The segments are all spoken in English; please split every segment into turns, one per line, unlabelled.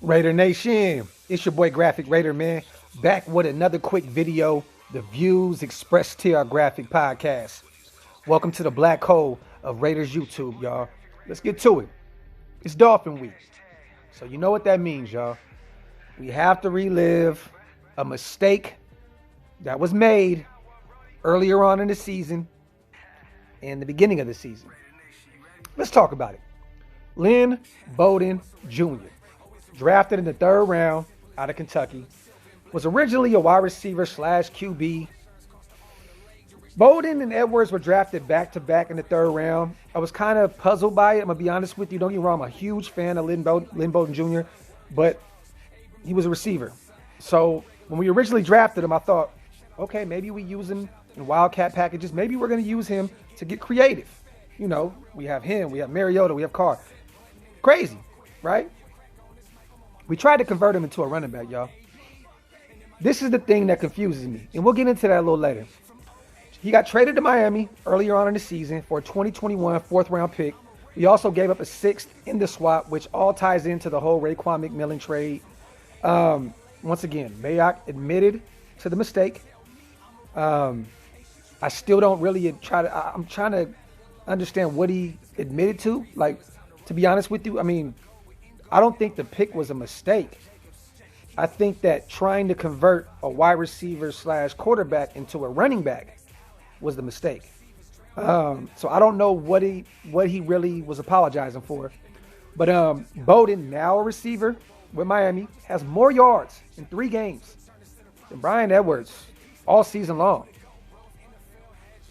Raidernation, it's your boy Graphk Raider, man. Back with another quick video. The views expressed to our Graphk podcast. Welcome to the black hole of Raiders YouTube, y'all. Let's get to it. It's Dolphin Week. So you know what that means, y'all. We have to relive a mistake that was made earlier on in the season and the beginning of the season. Let's talk about it. Lynn Bowden Jr., drafted in the third round out of Kentucky, was originally a wide receiver / QB. Bowden and Edwards were drafted back-to-back in the third round. I was kind of puzzled by it. I'm going to be honest with you. Don't get me wrong. I'm a huge fan of Lynn Bowden Jr., but he was a receiver. So when we originally drafted him, I thought, okay, maybe we use him in Wildcat packages. Maybe we're going to use him to get creative. You know, we have him, we have Mariota, we have Carr. Crazy, right? We tried to convert him into a running back, y'all. This is the thing that confuses me, and we'll get into that a little later. He got traded to Miami earlier on in the season for a 2021 fourth-round pick. We also gave up a sixth in the swap, which all ties into the whole Raekwon McMillan trade. Once again, Mayock admitted to the mistake. I still don't really I'm trying to understand what he admitted to. Like, to be honest with you, I mean, I don't think the pick was a mistake. I think that trying to convert a wide receiver / quarterback into a running back was the mistake. So I don't know what he really was apologizing for. But Bowden, now a receiver with Miami, has more yards in 3 games than Bryan Edwards all season long.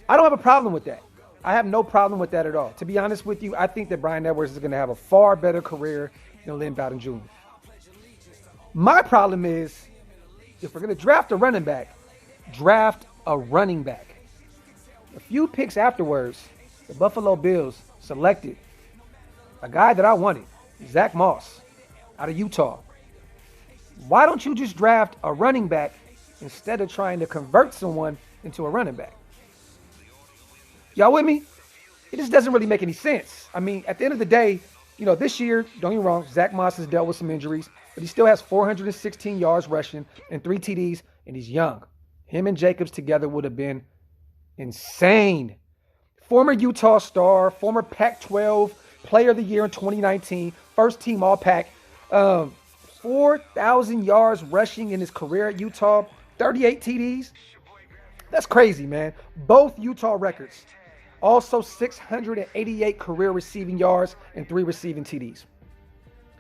I don't have a problem with that. I have no problem with that at all. To be honest with you, I think that Bryan Edwards is going to have a far better career than Lynn Bowden Jr. My problem is, if we're going to draft a running back, draft a running back. A few picks afterwards, the Buffalo Bills selected a guy that I wanted, Zack Moss, out of Utah. Why don't you just draft a running back instead of trying to convert someone into a running back? Y'all with me? It just doesn't really make any sense. I mean, at the end of the day, you know, this year, don't get me wrong, Zack Moss has dealt with some injuries, but he still has 416 yards rushing and 3 TDs, and he's young. Him and Jacobs together would have been insane. Former Utah star, former Pac-12 Player of the Year in 2019, first team All-Pac, 4,000 yards rushing in his career at Utah, 38 TDs. That's crazy, man. Both Utah records. Also 688 career receiving yards and 3 receiving TDs.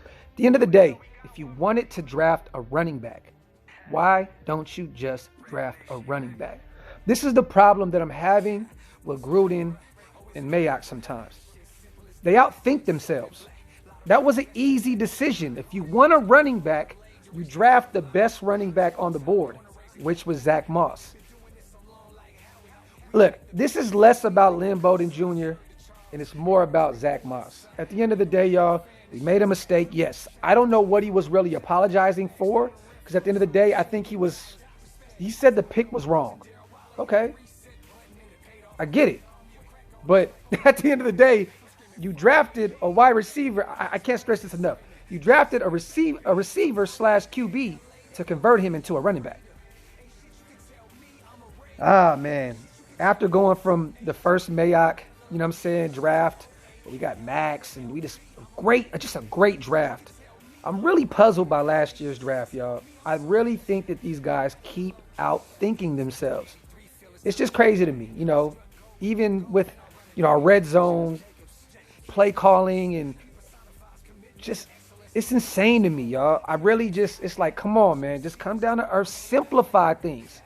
At the end of the day, if you wanted to draft a running back, why don't you just draft a running back? This is the problem that I'm having with Gruden and Mayock sometimes. They outthink themselves. That was an easy decision. If you want a running back, you draft the best running back on the board, which was Zack Moss. Look, this is less about Lynn Bowden Jr. and it's more about Zack Moss. At the end of the day, y'all, he made a mistake. Yes, I don't know what he was really apologizing for, because at the end of the day, I think he said the pick was wrong. Okay, I get it. But at the end of the day, you drafted a wide receiver. I can't stress this enough. You drafted a receiver / QB to convert him into a running back. Ah, man. After going from the first Mayock, you know what I'm saying, draft, we got Max, and just a great draft. I'm really puzzled by last year's draft, y'all. I really think that these guys keep outthinking themselves. It's just crazy to me, you know, even with, you know, our red zone play calling and just, it's insane to me, y'all. I really just, it's like, come on, man, just come down to earth, simplify things.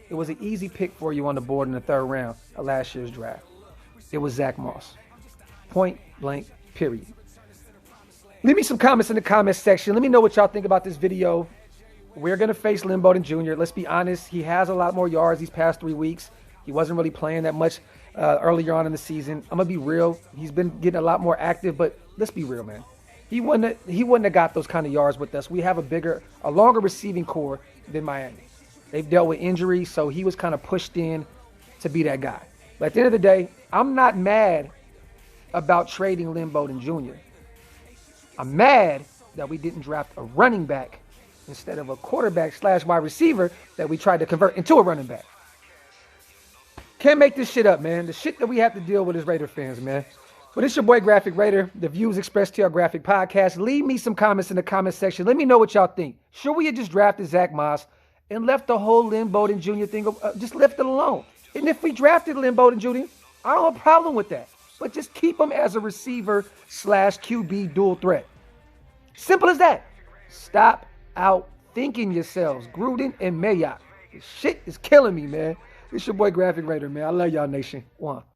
It was an easy pick for you on the board in the third round of last year's draft. It was Zack Moss. Point blank, period. Leave me some comments in the comments section. Let me know what y'all think about this video. We're going to face Lynn Bowden Jr. Let's be honest. He has a lot more yards these past 3 weeks. He wasn't really playing that much earlier on in the season. I'm going to be real. He's been getting a lot more active, but let's be real, man. He wouldn't have got those kind of yards with us. We have a longer receiving core than Miami. They've dealt with injuries, so he was kind of pushed in to be that guy. But at the end of the day, I'm not mad about trading Lynn Bowden Jr. I'm mad that we didn't draft a running back instead of a quarterback / wide receiver that we tried to convert into a running back. Can't make this shit up, man. The shit that we have to deal with as Raider fans, man. But it's your boy Graphk Raider. The views expressed to our Graphk podcast. Leave me some comments in the comment section. Let me know what y'all think. Sure, we had just drafted Zack and left the whole Lynn Bowden Jr. thing, just left it alone. And if we drafted Lynn Bowden Jr., I don't have a problem with that. But just keep him as a receiver / QB dual threat. Simple as that. Stop outthinking yourselves. Gruden and Mayock. This shit is killing me, man. It's your boy Graphk Raider, man. I love y'all, nation. One.